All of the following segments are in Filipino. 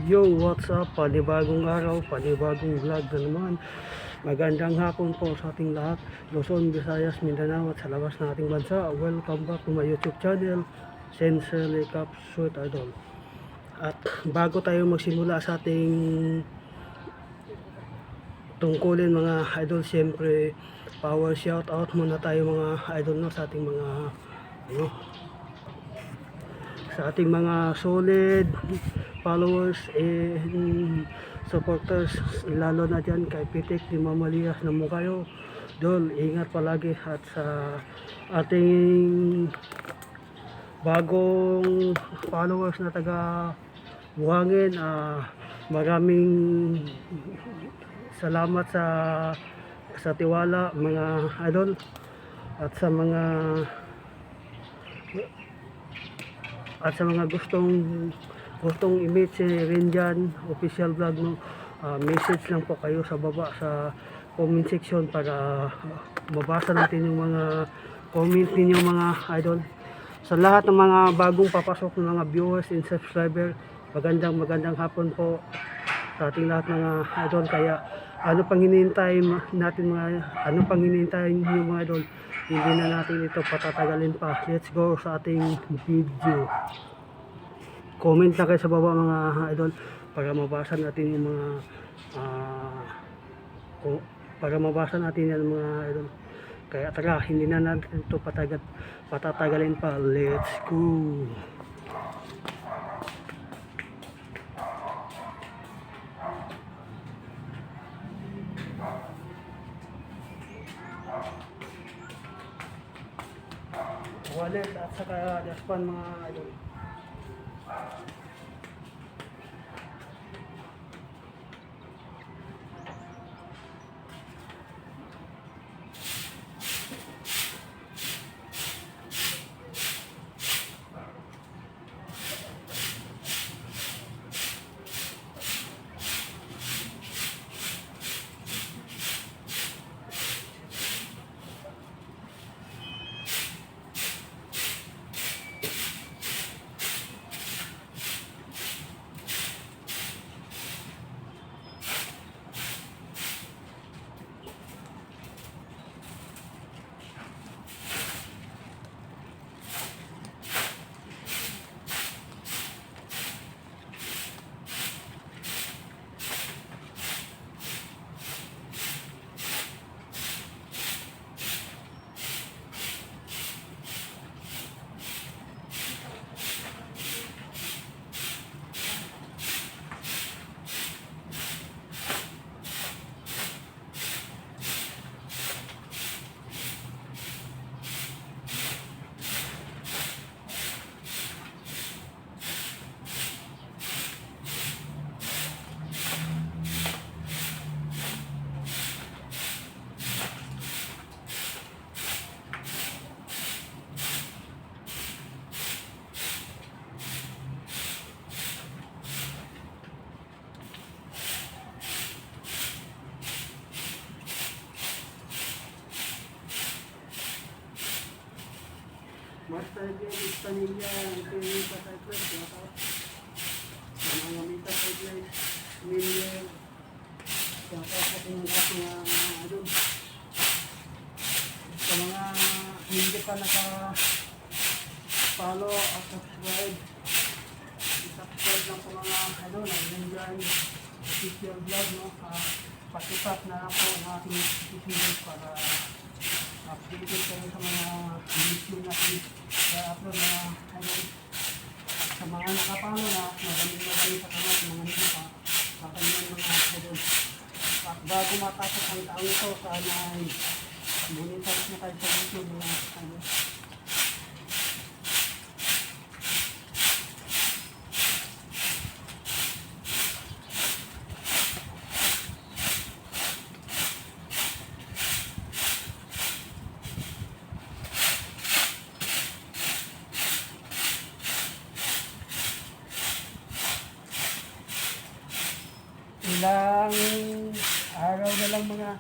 Yo, what's up? Panibagong araw, panibagong vlog na naman. Magandang hapon po sa ating lahat, Luzon, Visayas, Mindanao at sa labas ng ating bansa. Welcome back to my YouTube channel, Sincerely Cap Sweet Idol. At bago tayo magsimula sa ating tungkulin mga idol, siyempre power shout out muna tayo mga idol no, sa ating mga sa ating mga solid followers and supporters, lalo na dyan kay Pitik ni Mama Lias na mo kayo dol, ingat palagi. At sa ating bagong followers na taga Buhangin, maraming salamat sa tiwala mga idol, at sa mga gustong i-meet si Renjan official vlog no, message lang po kayo sa baba sa comment section para mabasa natin yung mga comment ninyo mga idol. Sa lahat ng mga bagong papasok ng mga viewers and subscriber, magandang hapon po sa ating lahat mga idol. Kaya ano pang hinihintay natin niyo mga idol, hindi na natin ito patatagalin pa. Let's go sa ating video. Comment na kayo sa baba mga idol para mabasa natin yung mga yan mga idol. Kaya tara, hindi na natin ito patatagalin pa. Let's go. Wallet at saka daspan mga idol. Master Gate, Panilla, Pinita Cypress, mga Mita Cypress, Miller, sa ating mga idol. Sa mga hindi pa naka-follow at subscribe, i-subscribe lang sa mga idol, nandiyan official vlog, no? Pakitap na po ang ating video para updated kayo sa mga video natin upload na idol. Sa mga nakapalo na, maraming sa kanal, mga hindi pa kanyang mga idol. At bago matapos ang taon ito, sana ay monetize na tayo sa YouTube mga idol. Ilang araw na lang mga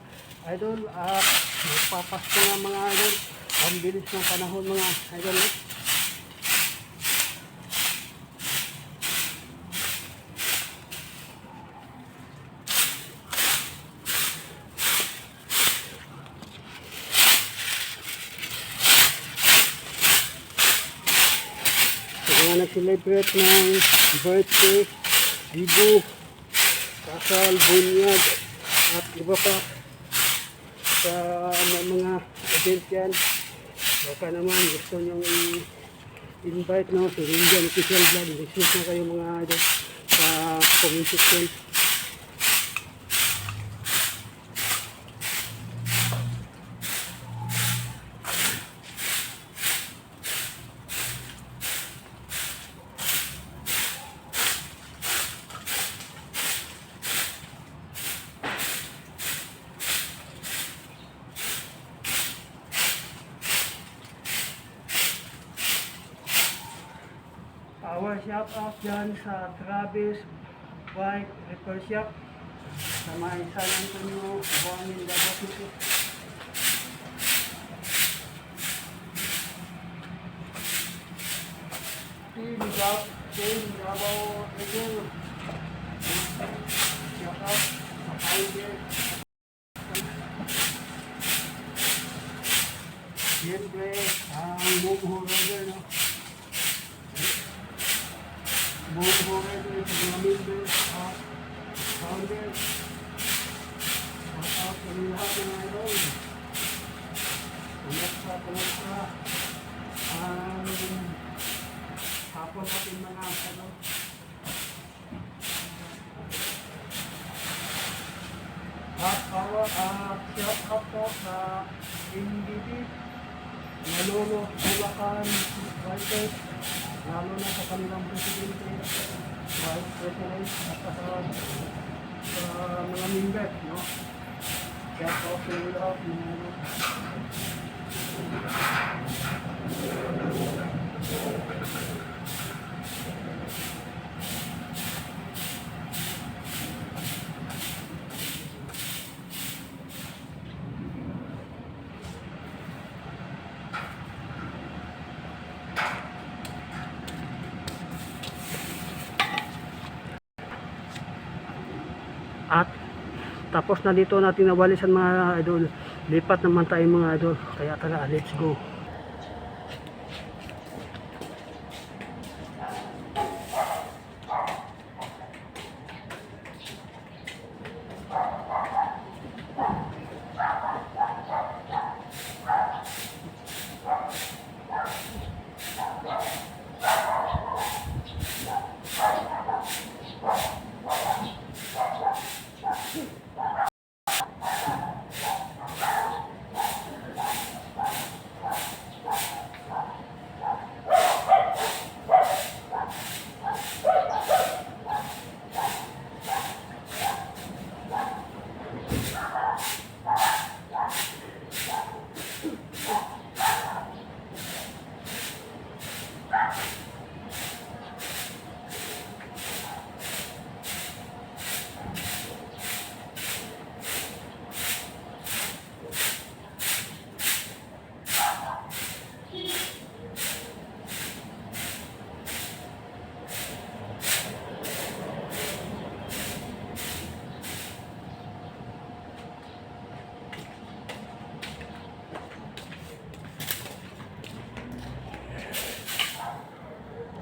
idol at magpapasko na mga idol. Ang bilis ng panahon mga idol. nag-celebrate ng birthday, dibu, kasal, bunyag, at iba pa sa mga event yan. Baka naman gusto nyong invite no, si Indian Official Vlog. Visit na kayo mga idol sa comment section. Our shop out dyan sa Travis Bike Repair Shop sa may San Antonio, Buangin, Davao City. Team Davao Region. Shout out sa Pioneer. Siyempre, ang Mogo Rider, no? Mogo Rider, mga members, founders. Shout out sa lahat ng mga idol. Pumagsa. Hapon natin mga ano. Shout out po sa NDB, Nalolo, Bulacan, Writers, lalo na sa kanilang presidente, vice president, at sa mga member, no? Shout out sa lahat ng at tapos na dito natin nawalisan mga idol, lipat naman tayo mga idol, kaya tara let's go.